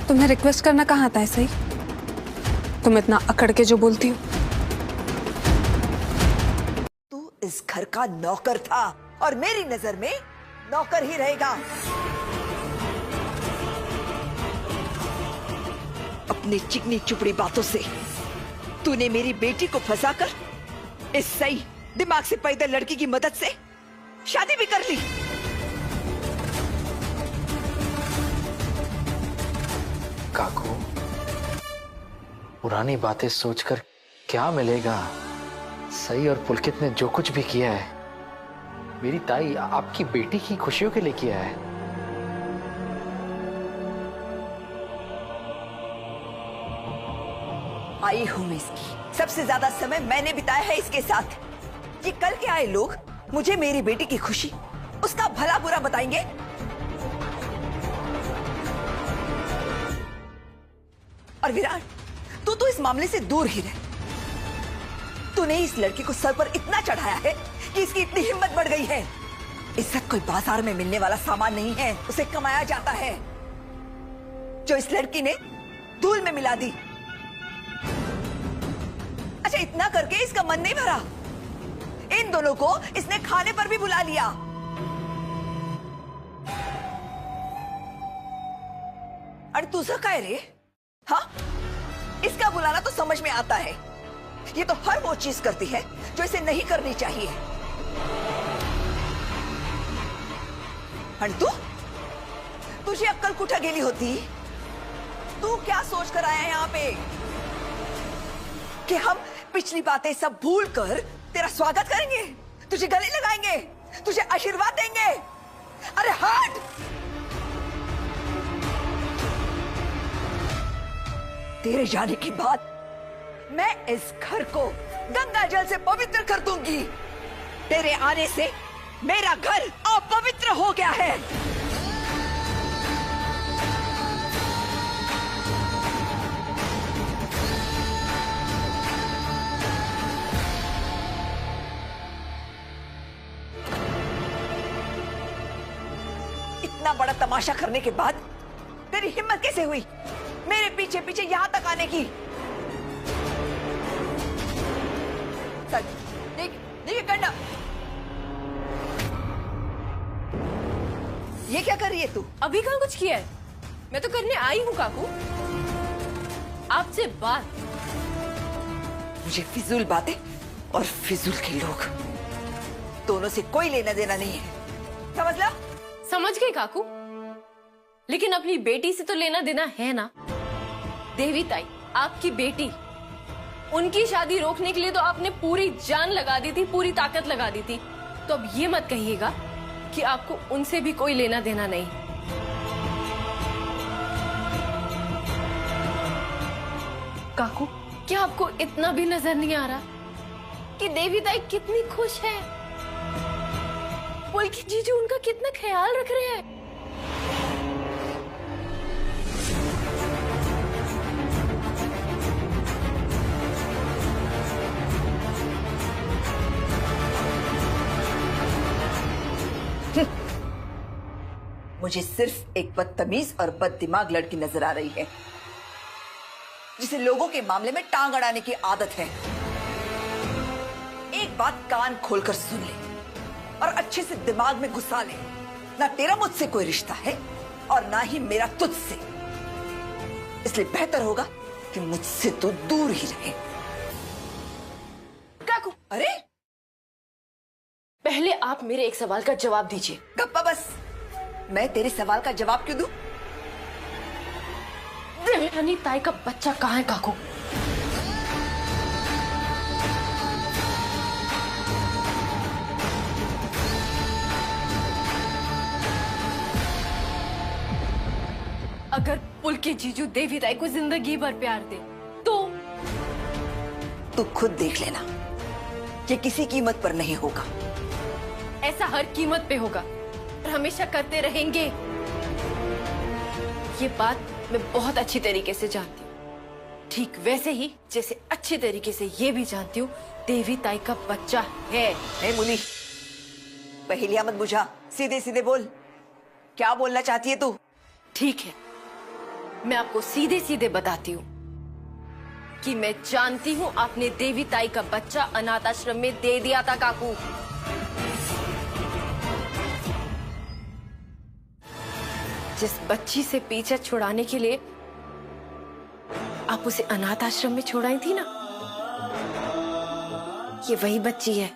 तुम्हें रिक्वेस्ट करना कहाँ आता है सही? तुम इतना अकड़ के जो बोलती हो। तू इस घर का नौकर था और मेरी नजर में नौकर ही रहेगा। अपनी चिकनी चुपड़ी बातों से तूने मेरी बेटी को फंसाकर इस सही दिमाग से पैदा लड़की की मदद से शादी भी कर ली। काकू, पुरानी बातें सोचकर क्या मिलेगा? सही और पुलकित ने जो कुछ भी किया है, मेरी ताई आपकी बेटी की खुशियों के लिए किया है। आई हूं मैं इसकी। सबसे ज्यादा समय मैंने बिताया है इसके साथ। ये कल के आए लोग मुझे मेरी बेटी की खुशी, उसका भला बुरा बताएंगे। और विराट, तू तो इस मामले से दूर ही रह। तूने इस लड़की को सर पर इतना चढ़ाया है कि इसकी इतनी हिम्मत बढ़ गई है। इज्जत कोई बाजार में मिलने वाला सामान नहीं है, उसे कमाया जाता है, जो इस लड़की ने धूल में मिला दी। अच्छा, इतना करके इसका मन नहीं भरा। इन दोनों को इसने खाने पर भी बुला लिया। अरे तू क्या है रे? हाँ, इसका बुलाना तो समझ में आता है। ये तो हर वो चीज करती है जो इसे नहीं करनी चाहिए। और तू तुझे अक्कल कुठा गेली होती। तू क्या सोच कर आया यहाँ पे कि हम पिछली बातें सब भूल कर तेरा स्वागत करेंगे, तुझे गले लगाएंगे, तुझे आशीर्वाद देंगे? अरे हट! तेरे जाने के बाद मैं इस घर को गंगा जल से पवित्र कर दूंगी। तेरे आने से मेरा घर अपवित्र हो गया है। इतना बड़ा तमाशा करने के बाद तेरी हिम्मत कैसे हुई मेरे पीछे पीछे यहां तक आने की? चल, देख करना। ये क्या कर रही है तू? अभी कहाँ कुछ किया है? मैं तो करने आई हूँ काकू, आपसे बात। मुझे फिजूल बातें और फिजूल के लोग दोनों से कोई लेना देना नहीं है, समझ ला? समझ गए काकू, लेकिन अपनी बेटी से तो लेना देना है ना। देवी ताई आपकी बेटी, उनकी शादी रोकने के लिए तो आपने पूरी जान लगा दी थी, पूरी ताकत लगा दी थी। तो अब ये मत कहिएगा कि आपको उनसे भी कोई लेना देना नहीं। काकू, क्या आपको इतना भी नजर नहीं आ रहा कि देवी ताई कितनी खुश है? पुलकित जीजू उनका कितना ख्याल रख रहे हैं। मुझे सिर्फ एक बदतमीज और बददिमाग लड़की नजर आ रही है, जिसे लोगों के मामले में टांग अड़ाने की आदत है। एक बात कान खोलकर सुन ले और अच्छे से दिमाग में घुसा ले। ना तेरा मुझसे कोई रिश्ता है और ना ही मेरा तुझसे, इसलिए बेहतर होगा कि मुझसे तो दूर ही रहे। काकू, अरे पहले आप मेरे एक सवाल का जवाब दीजिए। गप्पा बस। मैं तेरे सवाल का जवाब क्यों दूं? देवयानी ताई का बच्चा कहाँ है काकू? अगर पुलकित जीजू देवी ताई को जिंदगी भर प्यार दे तो? तू खुद देख लेना, ये किसी कीमत पर नहीं होगा। ऐसा हर कीमत पे होगा और हमेशा करते रहेंगे। ये बात मैं बहुत अच्छी तरीके से जानती हूँ, ठीक वैसे ही जैसे अच्छे तरीके से ये भी जानती हूँ देवी ताई का बच्चा है। ए मुनी, पहेलियां मत बुझा, सीधे सीधे बोल, क्या बोलना चाहती है तू? ठीक है, मैं आपको सीधे सीधे बताती हूँ कि मैं जानती हूँ आपने देवी ताई का बच्चा अनाथ आश्रम में दे दिया था काकू। जिस बच्ची से पीछा छुड़ाने के लिए आप उसे अनाथ आश्रम में छोड़ाई थी ना, ये वही बच्ची है।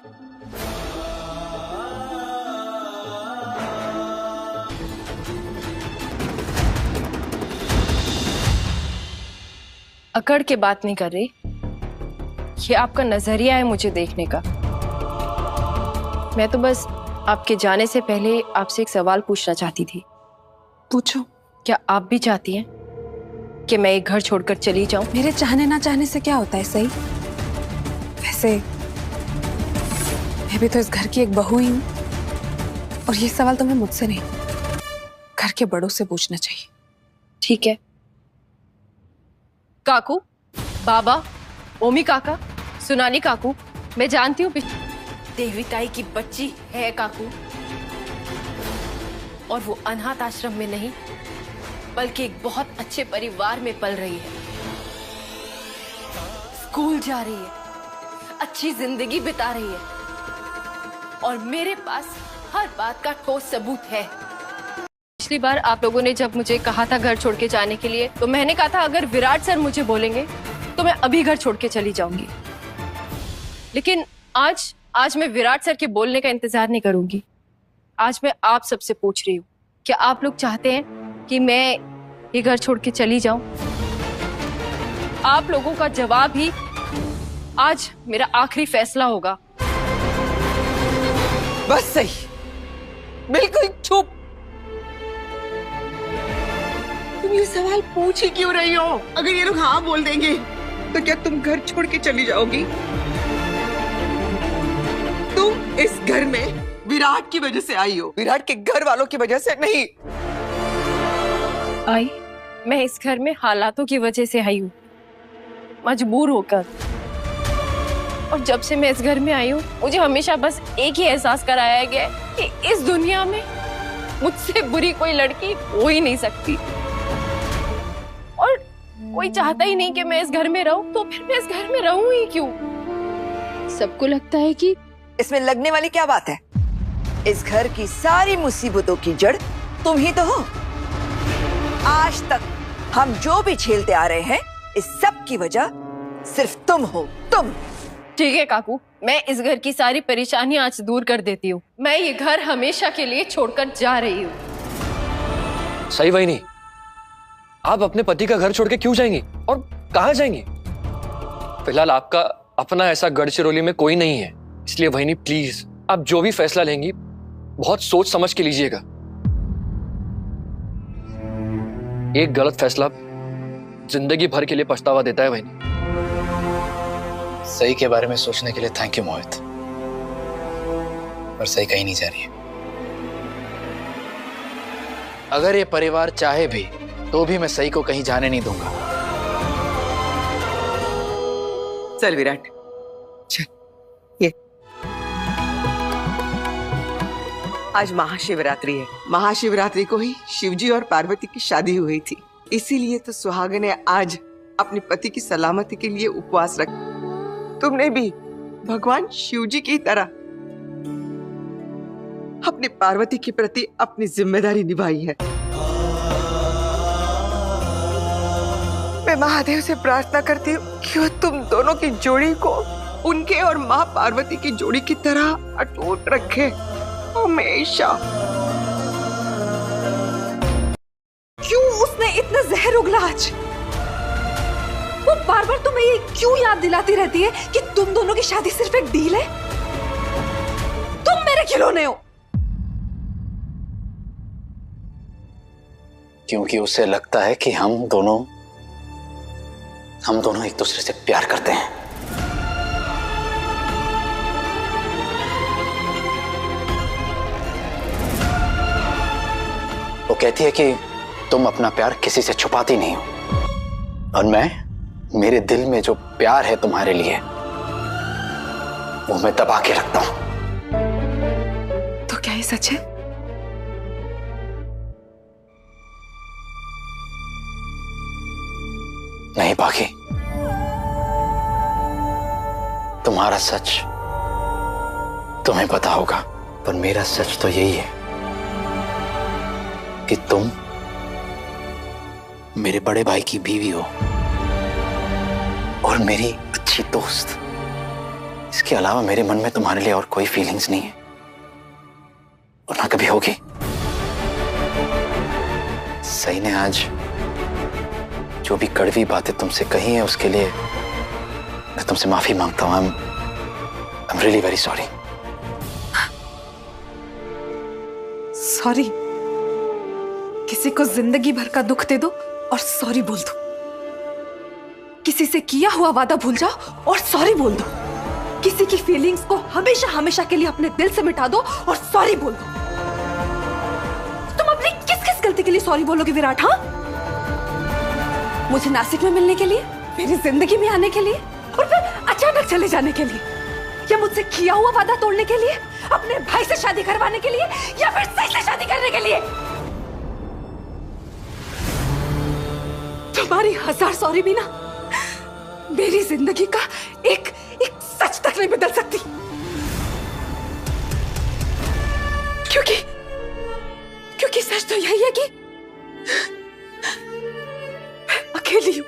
अकड़ के बात नहीं कर रही, ये आपका नजरिया है मुझे देखने का। मैं तो बस आपके जाने से पहले आपसे एक सवाल पूछना चाहती थी। पूछो। क्या आप भी चाहती हैं कि मैं एक घर छोड़कर चली जाऊं? मेरे चाहने ना चाहने से क्या होता है सही? वैसे मैं भी तो इस घर की एक बहू ही हूं, और ये सवाल तुम्हें मुझसे नहीं, घर के बड़ों से पूछना चाहिए। ठीक है काकू, बाबा, ओमी काका, सुनानी काकू, मैं जानती हूँ देवी ताई की बच्ची है काकू, और वो अनाथ आश्रम में नहीं बल्कि एक बहुत अच्छे परिवार में पल रही है। स्कूल जा रही है, अच्छी जिंदगी बिता रही है, और मेरे पास हर बात का ठोस सबूत है। पिछली बार आप लोगों ने जब मुझे कहा था घर छोड़ के जाने के लिए, तो मैंने कहा था अगर विराट सर मुझे बोलेंगे तो मैं अभी घर छोड़ के चली जाऊंगी। लेकिन आज मैं विराट सर के बोलने का इंतजार नहीं करूंगी। आज मैं आप सबसे पूछ रही हूँ, क्या आप लोग चाहते हैं कि मैं ये घर छोड़ के चली जाऊं? आप लोगों का जवाब ही आज मेरा आखिरी फैसला होगा। बस सही, बिल्कुल चुप। तुम ये सवाल पूछ ही क्यों रही हो? अगर ये लोग हाँ बोल देंगे तो क्या तुम घर छोड़ के चली जाओगी? तुम इस घर में विराट की वजह से आई हो, विराट के घर वालों की वजह से नहीं। आई, मैं इस घर में हालातों की वजह से आई हूँ, मजबूर होकर। और जब से मैं इस घर में आई हूँ, मुझे हमेशा बस एक ही एहसास कराया गया है कि इस दुनिया में मुझसे बुरी कोई लड़की हो ही नहीं सकती। और कोई चाहता ही नहीं कि मैं इस घर में रहूं, तो फिर मैं इस घर में रहूं ही क्यों? सबको लगता है कि इसमें लगने वाली क्या बात है? इस घर की सारी मुसीबतों की जड़ तुम ही तो हो। आज तक हम जो भी झेलते आ रहे हैं, इस सब की वजह सिर्फ तुम हो, तुम। ठीक है काकू, मैं इस घर की सारी परेशानियां आज दूर कर देती हूँ। मैं ये घर हमेशा के लिए छोड़कर जा रही हूँ। सही वही नहीं, आप अपने पति का घर छोड़ के क्यों जाएंगी और कहाँ जाएंगी? फिलहाल आपका अपना ऐसा गढ़चिरौली में कोई नहीं है, इसलिए वही नहीं, प्लीज आप जो भी फैसला लेंगी बहुत सोच समझ के लीजिएगा। एक गलत फैसला जिंदगी भर के लिए पछतावा देता है वही नहीं। सही के बारे में सोचने के लिए थैंक यू मोहित, पर सही कहीं नहीं जा रही है। अगर ये परिवार चाहे भी तो भी मैं सही को कहीं जाने नहीं दूंगा। चल विराट, चल। ये आज महाशिवरात्रि है। महाशिवरात्रि को ही शिवजी और पार्वती की शादी हुई थी, इसीलिए तो सुहागन ने आज अपने पति की सलामती के लिए उपवास रखा। तुमने भी भगवान शिवजी की तरह अपनी पार्वती के प्रति अपनी जिम्मेदारी निभाई है। मैं महादेव से प्रार्थना करती हूँ कि वो तुम दोनों की जोड़ी को उनके और माँ पार्वती की जोड़ी की तरह अटूट रखे हमेशा। क्यों उसने इतना जहर उगला आज? वो बार बार तुम्हें ये क्यों याद दिलाती रहती है कि तुम दोनों की शादी सिर्फ एक डील है? तुम मेरे खिलौने हो। क्योंकि उसे लगता है कि हम दोनों एक दूसरे से प्यार करते हैं। वो कहती है कि तुम अपना प्यार किसी से छुपाती नहीं हो, और मेरे दिल में जो प्यार है तुम्हारे लिए वो मैं दबा के रखता हूं। तो क्या ये सच है? नहीं पाखी, तुम्हारा सच तुम्हें पता होगा, पर मेरा सच तो यही है कि तुम मेरे बड़े भाई की बीवी हो और मेरी अच्छी दोस्त। इसके अलावा मेरे मन में तुम्हारे लिए और कोई फीलिंग्स नहीं है और ना कभी होगी। सही ने आज जो भी कड़वी बातें तुमसे कही है उसके लिए मैं तुमसे माफी मांगता हूं। I'm really very sorry। Sorry? किसी को जिंदगी भर का दुख दे दो और सॉरी बोल दो। किसी से किया हुआ वादा भूल जाओ और सॉरी बोल दो। किसी की फीलिंग्स को हमेशा हमेशा के लिए अपने दिल से मिटा दो और सॉरी बोल दो। तुम अपनी किस किस गलती के लिए सॉरी बोलोगे विराट? हाँ, मुझे नासिक में मिलने के लिए, मेरी जिंदगी में आने के लिए और फिर अचानक चले जाने के लिए, या मुझसे किया हुआ वादा तोड़ने के लिए, अपने भाई से शादी करवाने के लिए, या फिर सही से शादी करने के लिए? तुम्हारी 1000 सॉरी भी ना मेरी जिंदगी का एक सच तक नहीं बदल सकती। क्योंकि सच तो यही है कि मैं अकेली हूं,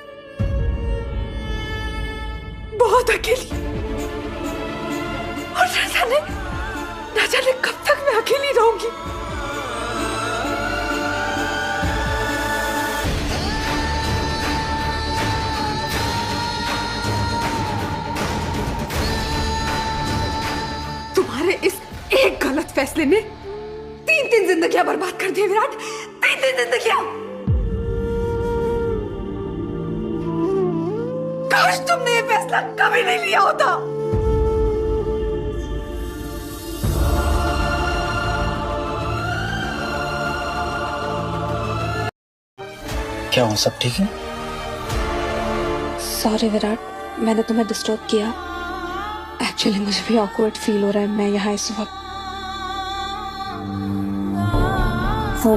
बहुत अकेली। और ना जाने कब तक मैं अकेली रहूंगी। तुम्हारे इस एक गलत फैसले ने 3 जिंदगियां बर्बाद कर दी विराट। 3 जिंदगियां। काश तुमने ये फैसला कभी नहीं लिया होता। क्या हो, सब ठीक है? सॉरी विराट, मैंने तुम्हें डिस्टर्ब किया। एक्चुअली मुझे भी ऑकवर्ड फील हो रहा है मैं यहाँ इस वक्त। वो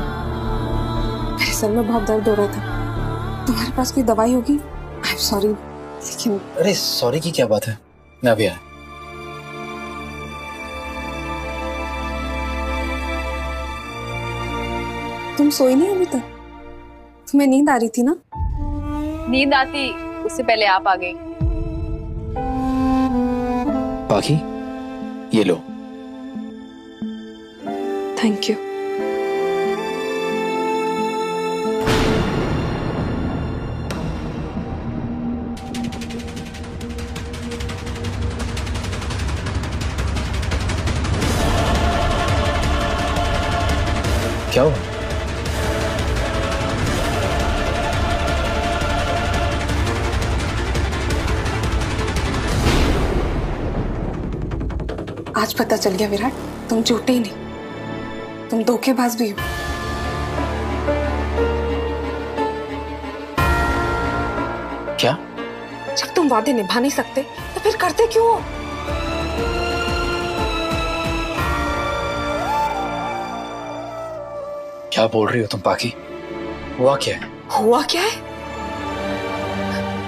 मेरे सर में बहुत दर्द हो रहा था। तुम्हारे पास कोई दवाई होगी? आई एम सॉरी, लेकिन अरे सॉरी की क्या बात है, मैं अभी आया। तुम सोई नहीं अभी तक? तुम्हें नींद आ रही थी ना? नींद आती उससे पहले आप आ गई। बाकी ये लो। Thank you. क्या हुआ? आज पता चल गया विराट, तुम झूठे ही नहीं, तुम धोखेबाज भी हो। क्या? जब तुम वादे निभा नहीं सकते तो फिर करते क्यों हो? क्या बोल रही हो तुम पाकी? हुआ क्या है? हुआ क्या है?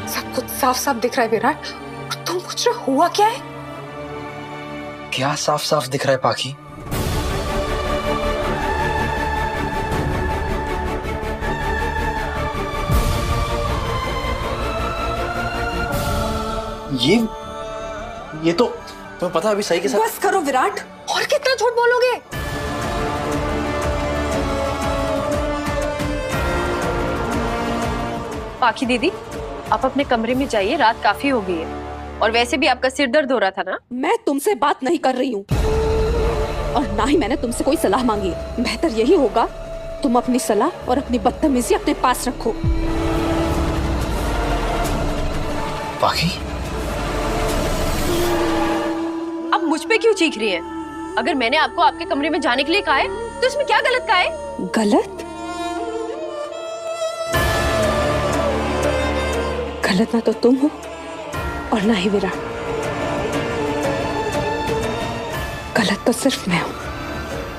सब कुछ साफ साफ दिख रहा है विराट, और तुम पूछ रहे हो हुआ क्या है? क्या साफ साफ दिख रहा है पाकी? ये तो तुम्हें पता अभी सही के साथ। बस करो विराट, और कितना झूठ बोलोगे? पाखी दीदी, आप अपने कमरे में जाइए, रात काफी हो गई है। और वैसे भी आपका सिर दर्द हो रहा था ना? मैं तुमसे बात नहीं कर रही हूँ और ना ही मैंने तुमसे कोई सलाह मांगी है। बेहतर यही होगा तुम अपनी सलाह और अपनी बदतमीजी अपने पास रखो। पाकी, आप मुझ पे क्यों चीख रही हैं? अगर मैंने आपको आपके कमरे में जाने के लिए कहा है तो इसमें क्या गलत कहा है? गलत? गलत ना तो तुम हो और ना ही विराट। गलत तो सिर्फ मैं हूँ,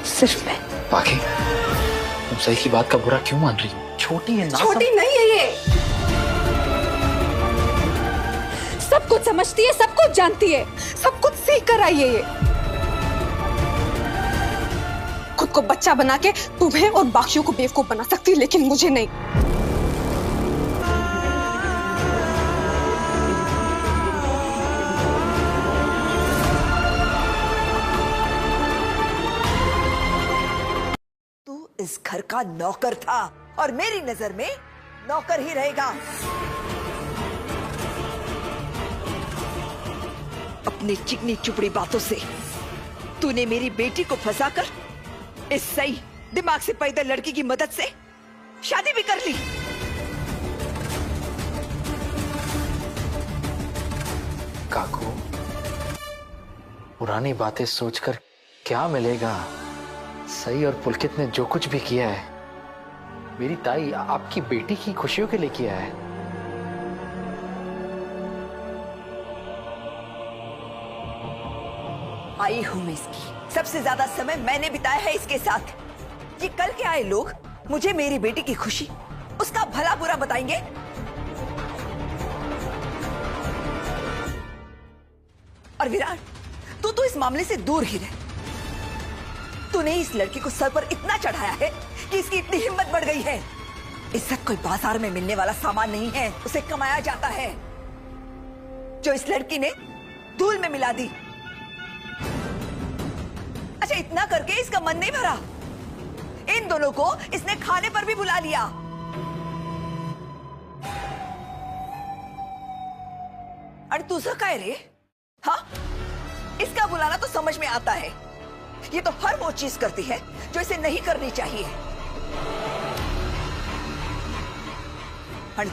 सिर्फ मैं। पाकी, तुम सही की बात का बुरा क्यों मान रही हो? छोटी है ना? छोटी नहीं है ये। कुछ समझती है, सब कुछ जानती है, सब कुछ सीख कर आई है ये। खुद को बच्चा बना के तुम्हें और बाकियों को बेवकूफ बना सकती है, लेकिन मुझे नहीं। तू इस घर का नौकर था और मेरी नजर में नौकर ही रहेगा। अपनी चिकनी चुपड़ी बातों से तूने मेरी बेटी को फंसाकर इस सही दिमाग से पैदा लड़की की मदद से शादी भी कर ली। काकू, पुरानी बातें सोचकर क्या मिलेगा? सही और पुलकित ने जो कुछ भी किया है, मेरी ताई आपकी बेटी की खुशियों के लिए किया है। आई हूं मैं इसकी। सबसे ज्यादा समय मैंने बिताया है इसके साथ। ये कल के आए लोग मुझे मेरी बेटी की खुशी, उसका भला बुरा बताएंगे। और विराट, तू तो इस मामले से दूर ही रह। तूने इस लड़की को सर पर इतना चढ़ाया है कि इसकी इतनी हिम्मत बढ़ गई है। इज्जत कोई बाजार में मिलने वाला सामान नहीं है, उसे कमाया जाता है, जो इस लड़की ने धूल में मिला दी। अच्छा, इतना करके इसका मन नहीं भरा। इन दोनों को इसने खाने पर भी बुला लिया। अरे दूसरा क्या है रे? हाँ, इसका बुलाना तो समझ में आता है। ये तो हर वो चीज करती है जो इसे नहीं करनी चाहिए।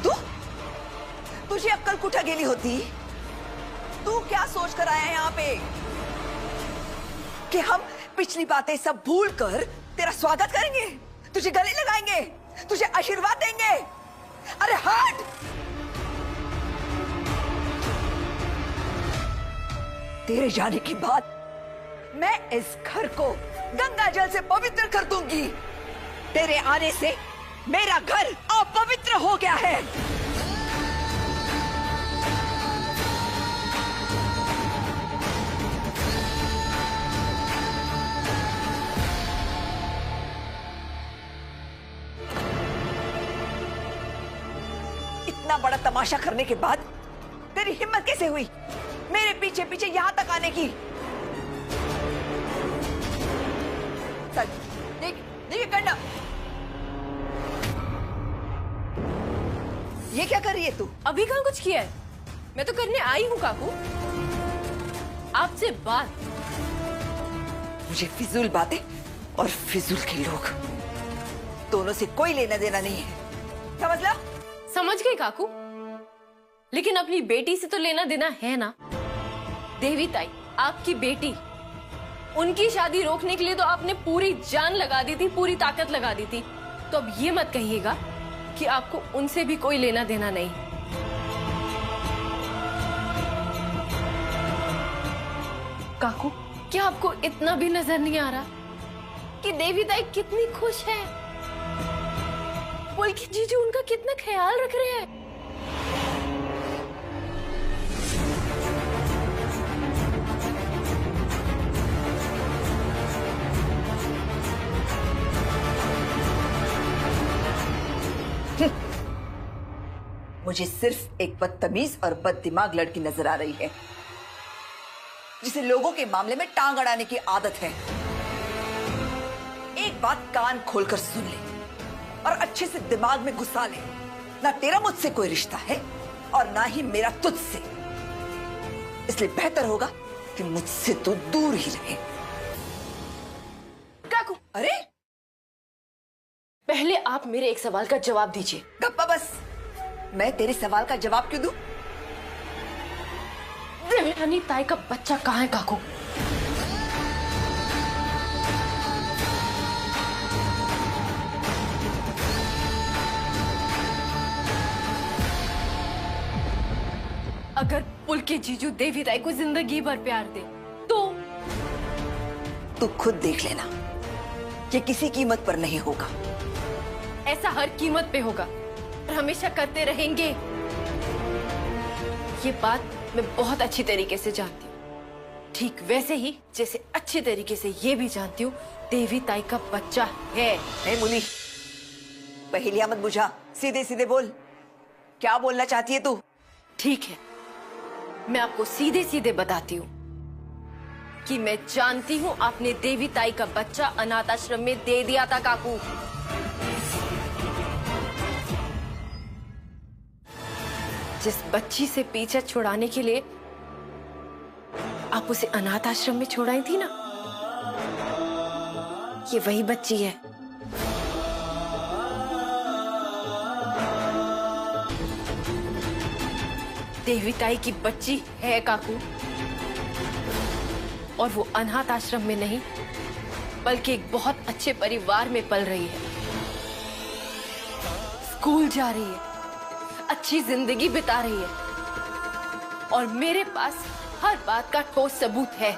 तू तुझे अक्कल कुठा गेली होती। तू क्या सोच कर आया यहाँ पे कि हम पिछली बातें सब भूल कर तेरा स्वागत करेंगे, तुझे गले लगाएंगे, तुझे आशीर्वाद देंगे? अरे हट! तेरे जाने के बाद मैं इस घर को गंगा जल से पवित्र कर दूंगी। तेरे आने से मेरा घर अपवित्र हो गया है। इतना बड़ा तमाशा करने के बाद तेरी हिम्मत कैसे हुई मेरे पीछे पीछे यहां तक आने की? चल, देख करना। ये क्या कर रही है तू? अभी कहाँ कुछ किया है? मैं तो करने आई हूँ काकू, आपसे बात। मुझे फिजूल बातें और फिजूल के लोग दोनों से कोई लेना देना नहीं है, समझ ला? समझ गई काकू, लेकिन अपनी बेटी से तो लेना देना है ना। देवी ताई आपकी बेटी, उनकी शादी रोकने के लिए तो आपने पूरी जान लगा दी थी, पूरी ताकत लगा दी थी। तो अब ये मत कहिएगा कि आपको उनसे भी कोई लेना देना नहीं। काकू, क्या आपको इतना भी नजर नहीं आ रहा कि देवी ताई कितनी खुश है? पुलकित जीजू उनका कितना ख्याल रख रहे हैं। मुझे सिर्फ एक बदतमीज और बददिमाग लड़की नजर आ रही है, जिसे लोगों के मामले में टांग अड़ाने की आदत है। एक बात कान खोलकर सुन ले और अच्छे से दिमाग में घुसा ले। ना तेरा मुझसे कोई रिश्ता है और ना ही मेरा तुझसे, इसलिए बेहतर होगा कि मुझसे तो दूर ही रहे। काकू, अरे पहले आप मेरे एक सवाल का जवाब दीजिए। गप्पा बस। मैं तेरे सवाल का जवाब क्यों दूं? देवयानी ताई का बच्चा कहाँ है काकू? अगर पुलकित जीजू देवी ताई को जिंदगी भर प्यार दे तो? तू खुद देख लेना, ये किसी कीमत पर नहीं होगा। ऐसा हर कीमत पे होगा और हमेशा करते रहेंगे। ये बात मैं बहुत अच्छी तरीके से जानती हूँ, ठीक वैसे ही जैसे अच्छी तरीके से ये भी जानती हूँ देवी ताई का बच्चा है। मुली, पहेलियां मत बुझा, सीधे सीधे बोल, क्या बोलना चाहती है तू? ठीक है, मैं आपको सीधे सीधे बताती हूँ कि मैं जानती हूँ आपने देवी ताई का बच्चा अनाथ आश्रम में दे दिया था काकू। जिस बच्ची से पीछा छुड़ाने के लिए आप उसे अनाथ आश्रम में छोड़ाई थी ना, ये वही बच्ची है। देवी ताई की बच्ची है काकू, और वो अनाथ आश्रम में नहीं बल्कि एक बहुत अच्छे परिवार में पल रही है, स्कूल जा रही है, अच्छी जिंदगी बिता रही है, और मेरे पास हर बात का ठोस सबूत है।